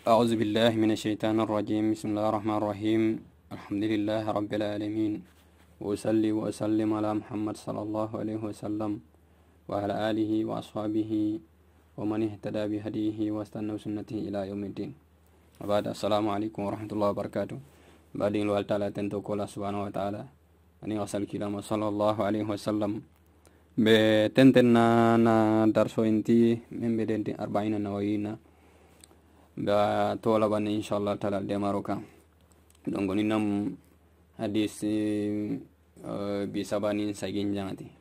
أعوذ بالله من الشيطان الرجيم. بسم الله الرحمن الرحيم. الحمد لله رب العالمين، وأصلي وأسلم على محمد صلى الله عليه وسلم وعلى آله وأصحابه ومن اهتدى بهديه واستنى سنته إلى يوم الدين. وبعد السلام عليكم ورحمة الله وبركاته. بعدين لو تعالى تنتو الله سبحانه وتعالى أني وصل كلام صلى الله عليه وسلم بتنتنا درسو انتي من بدنتي 40 نووينا ba tola ban inshallah taala de maroka donc ni nam hadis bi sabani sagin jangati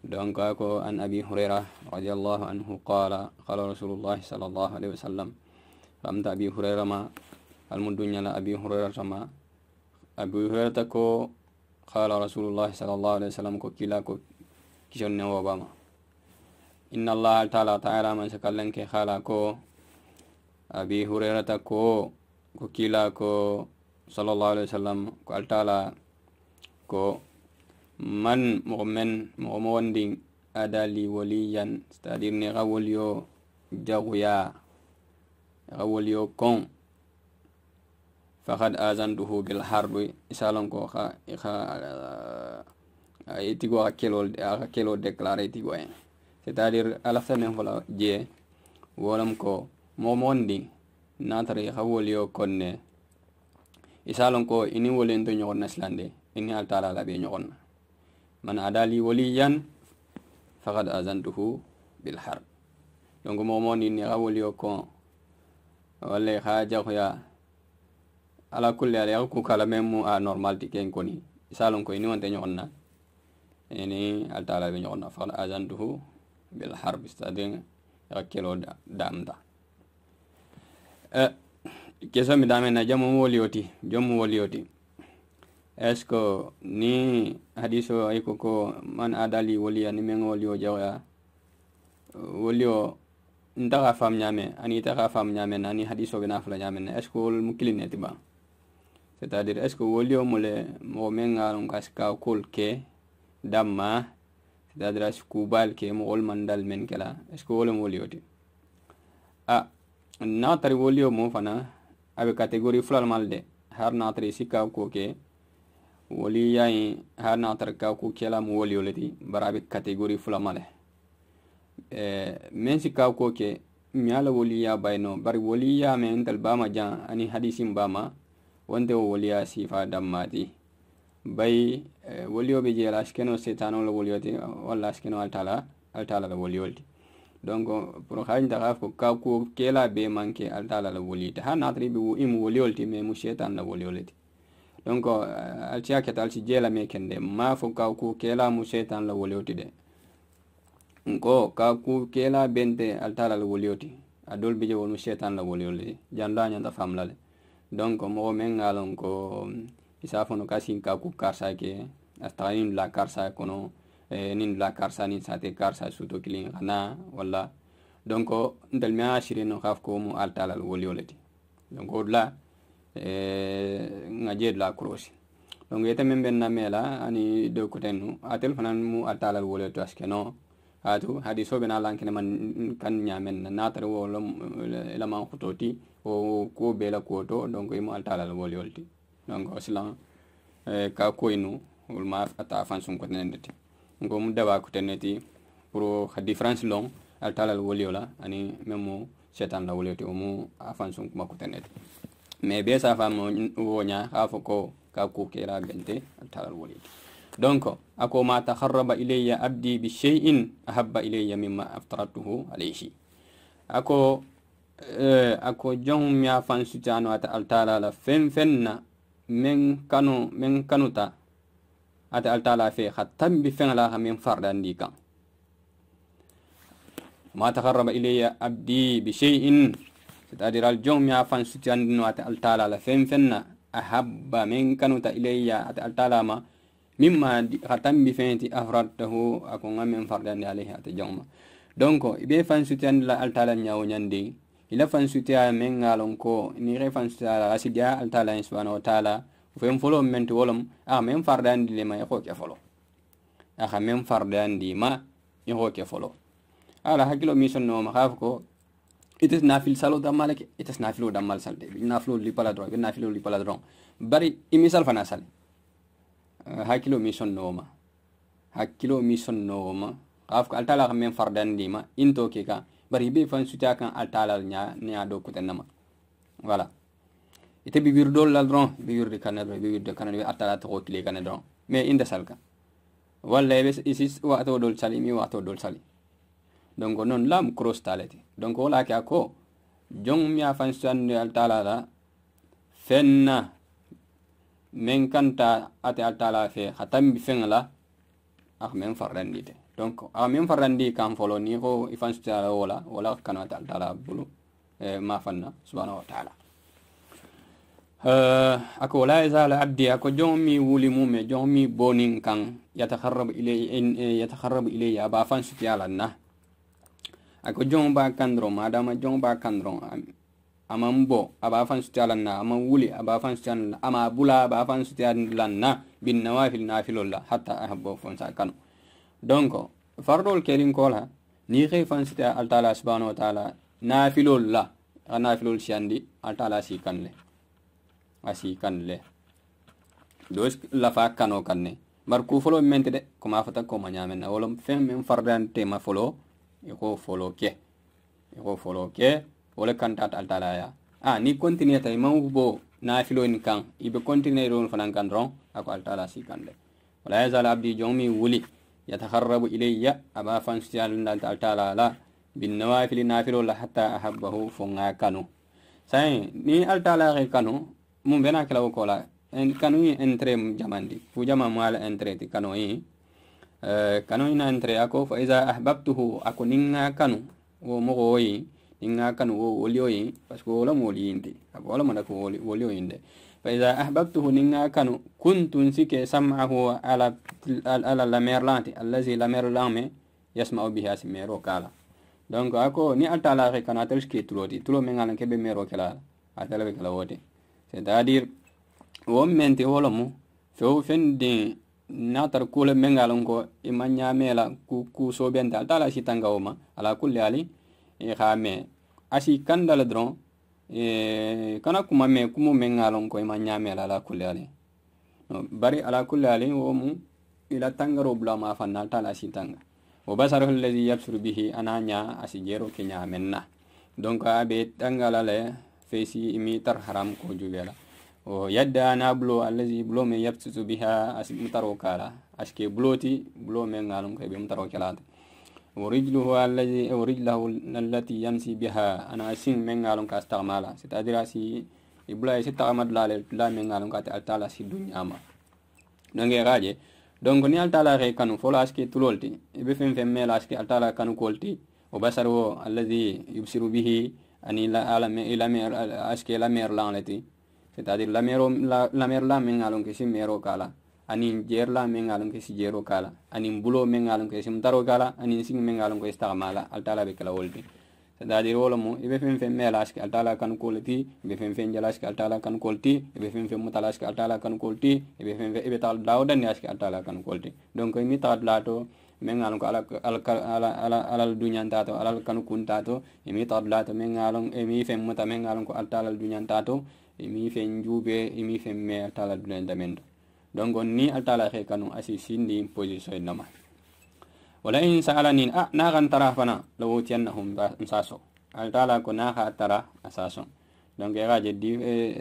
donc ko an abi hurairah radhiyallahu anhu qala rasulullah sallallahu alaihi wasallam ramta abi hurairah ma al mudunya la abi hurairah sama abi hurairah ko qala rasulullah sallallahu alaihi wasallam ko kila ko kishonne wabama inna allah ta'ala man sakallan ke khala ko abi hurairata ko kila ko sallallahu alaihi wasallam ko altala ko man mu'min mu'mindin adali waliyan, c'est-à-dire ne rawliyo jaguya rawliyo kon faqad azantuhu bil harbi isalon ko kha itigo akelo déclarer tigo, c'est-à-dire ala fane wala je wolam ko momondi natari khawoliyo konne isalon ko ini wolen to nyon naslande ini altala la be nyon man adali waliyan faqad azantuhu bil harb. donc momondi ni khawoliyo ko wala khaja khoya ala kulli ala ko kala memu a normal tiken koni isalon ko ini wonte nyon na ini altala be nyon faqad azantuhu bil harb, c'est-à-dire rakelo damda keso mi dame na jamu wolioti est-ce que ni hadiso ay ko man adali woliya ni men wolio jawya wolio ndaka fam nyame ani taka fam nyame nani hadiso bena fala nyame est-ce que wol mukline tiba, c'est-à-dire est-ce que wolio mole mo men ngalon kaska kol ke damma, c'est-à-dire est-ce que bal ke mo wol mandal men kala est-ce que wol wolioti natari wolio mo fana abe catégorie fulal malde har natari sika ko ke woli yayi har natar ka ko kela mo wolio leti barabe catégorie fulal male men sika ko ke nyala woli ya bayno bari woli ya men dal bama jan ani hadisim bama wonde woli ya sifa dammati bay wolio be jela skeno setano lo wolioti wala skeno altala la woliolti. donc pour xañ taxaf ko ka ko kela be manke altala la wolita ha natri bi im woliolti me mu shetan la woliolti. donc altia ketal ci jela me kende ma fo ka ko kela mu shetan la wolioti de ko ka ko kela bente altala la wolioti adol bi jewol mu shetan la woliolti janda nyanda famlale. donc mo men ngalon ko isafo no kasin ka ko karsa ke astayin la karsa kono nin la karsa nin sate karsa suto kilin khana wala donc ndal mi ashiri no khaf ko mu altala woliolati donc la ngaje la cross. donc yeta men ben na mela ani do ko tenu atel fanan mu altala woliolati askeno atu hadiso bena lankene man kan nyamen na tar wolo la man khutoti o ko bela ko to donc mu altala woliolati. donc islam ka ko inu ul ma ata fan sun ko nendati ngom daba ko teneti pour ha différence long altala woliola ani memo setan la wolioti o mu afan sun kuma ko teneti mais be sa fam wonya afo ko ka ko kera bente altala wolioti. donc ako ma takharraba ilayya abdi bi shay'in ahabba ilayya mimma aftaratuhu alayhi. ako jong mi afan sutano ata altala la fenna men kanuta ata altala fe khatam bi fengla min fardan dika ma takharraba ilayya abdi bi shay'in, c'est-à-dire al jom ya fan sutian no ata altala la fenna ahabba min kanuta ilayya ata altala ma mimma khatam bi fenti afradtahu ako ngamen fardan alayhi ata jomma. donc ibe fan sutian la altala nyawo nyande ila fan sutia men ngalon ko ni re fan sutia asidia altala subhanahu wa ta'ala fem folo menti wolom men fardandi le ma ko ke folo men fardandi ma ko ke folo ala hakilo mission no ma khaf ko ites nafil salo damalake ites nafilo damal salde nafilo li paladron be nafilo li paladron bari imisal fana sal hakilo mission noma hakilo mission noma qaf ko altala men fardan dima into ke ka bari be fan suta kan altala nya do ko tanama voilà ite bibir dol la dron bibir de canada bibir de canada altala to ko le canada mais inda salka walla be isis wa to dol sali mi wa to dol sali donc non lam cross talati donc wala ka ko jong mi afan san altala la fenna men kanta ate altala fe khatam bi fenla men farandite donc men farandi kam folo ni ko ifan san wala kanata altala bulu ma fanna subhanahu wa ta'ala ako la yazal abdi ako jomi wuli mume jomi bonin kan yatakharrab ilay aba fan sutiala na ako jomba kandro madama jomba kandro amambo aba fan sutiala na ama wuli aba fan sutiala ama bula aba fan sutiala na bin nawafil nafilulla hatta ahabbo fon sa kanu donc fardol kelin kola ni khay fan sutiala altala subhanahu wa ta'ala nafilulla nafilul shandi altala si kanle asi kanle dos la fa kano kanne mar ku folo mente de kuma fata ko manyamen wala fem men fardante ma folo ko folo ke wala kantat altala ya ni continue tay mawbo na filo in kan ibe continue ron fanan kan ron ako altala si kanle wala yazal abdi jomi wuli yatakharrabu ilayya aba fan siyal altala la bin nawafil nafilo la hatta ahabbahu funga kanu sai ni altala re kanu mun bena kala ko la en kanu entre jamandi fu jama mal entre ti kanu kanu ina entre ako fa iza ahbabtuhu ako ninga kanu wo mo yi ninga kanu wo woliyoyi parce que wala mo liyinde wala mo ko woliyoyinde fa iza ahbabtuhu ninga kanu kuntu sike sam'ahu ala la merlanti allazi la merlame yasma'u biha simero kala donc ako ni altala re kana telski tulo mengalan kebe mero kala atala be kala wote c'est-à-dire wo menti wolomu few fendi natar kule mengalon ko imanya mela ku so benta tala sitanga oma ala kulli ali khame asi kandala dron kana kuma me kumu mengalon ko imanya mela ala kulli ali bari ala kulli ali wo mu ila tangaro bla ma fanna tala sitanga wa basaruhu alladhi yabsuru bihi ananya asijero kenya menna donc abe tangala le fesi imitar haram ko jubela o yadda na blo allazi blo me yabtu biha asmutaro kala aske bloti blo me ngalum ko be mutaro kala ورجله الذي ورجله التي يمشي بها أنا أسين من عالم كاستعمالا ستأدرى سي إبلا يستعمل لا من عالم كاتالة سي الدنيا ما نعى راجع donc ni altala re kanu folo aske tulolti ibe fem mel aske altala kanu kolti o basaru alladhi yubsiru bihi ani la alame ilamer aske la mer lanleti c'est-à-dire la mer la men alon ke simero kala ani jer la men alon ke si jero kala ani bulo men alon ke sim taro kala ani sing men alon ko istamala altala be kala wolti c'est-à-dire wolo mo ibe fem mel aske altala kanu kolti ibe fem jalaske altala kanu kolti ibe fem mutalaske altala kanu kolti ibe fem ibe tal dawdan aske altala kanu kolti donc mi tad lato men alon ko ala dunyan tato ala kanu kuntato mi tad lato men alon mi fem muta men alon ko altala dunyan tato mi fen jube mi fen me altala dunyan damendo donc ni altala ke kanu asi sindi position nama wala in sa'alani na kan tara fana lawtiyannahum saso altala ko na ha tara asaso donc era je di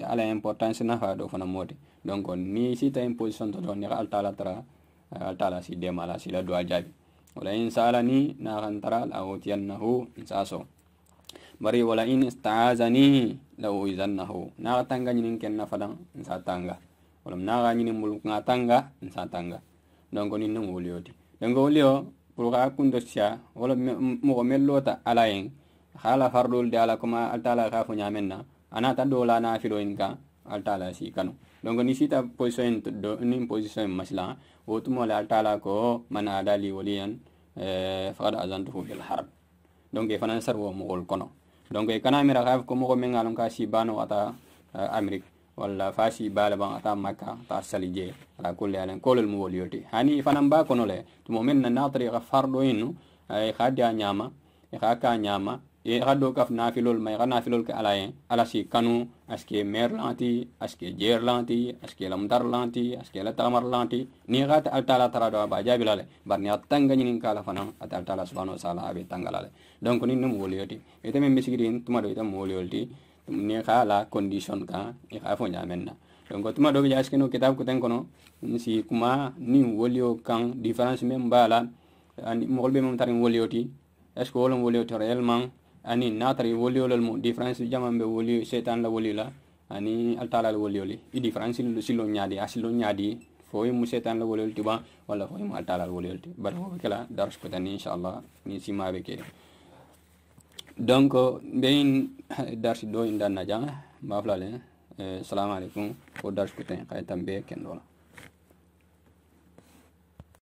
ala importance na fa do fana modi donc ni sita in position to ni altala tara altala si demala si la do ajabi wala in sa'alani na kan tara lawtiyannahu saso bari wala in ista'azani lawizannahu na tanga nyinin ken na fadan sa tanga wala na ga nyinin muluk na tanga sa tanga donc ni no wolioti donc wolio pour ga kundo sia wala mo melota alayen khala fardul de ala kuma altala ga fu nyamenna anata dola na filo inka altala si kanu donc ni sita position do ni position masla wotumo la altala ko man adali waliyan faqad azantuhu bil harb donc e fanan sarwo mo gol kono donc e kana mira ga ko mo mengalon ka si bano ata amerique wala fasi bala ban ata makka ta salije ala kulli alan kolol mo wolioti hani fanan ba kono le to mo men na natri ga fardo inu ay khadiya nyama e khaka nyama e gado kaf nafilol may ga nafilol ka alayen ala si kanu aske mer lanti aske jer lanti aske lamdar lanti aske la tamar lanti ni gat al taala tarado ba jabilale barni atanga nyinin kala fana atal taala subhanahu wa ta'ala abe tangalale donc ni num wolioti ete men misigirin tuma do itam wolioti ni kala condition ka e ka fo nyamenna donc tuma do biya aske no kitab ko ten kono si kuma ni wolio kan difference men bala ani mo golbe mom tarin wolioti est ce que wolon wolioti réellement ani natari woliolol mo difference jamambe woli setan la wolila ani altala la wolioli i difference lu silo nyaadi asilo nyaadi foy mu setan la woliol tiba wala foy mu altala la woliol ti bar ko kala dars ko tan inshallah ni sima be ke donc bein dars do inda naja ma flale assalamu alaikum ko dars ko tan kay tambe ken dola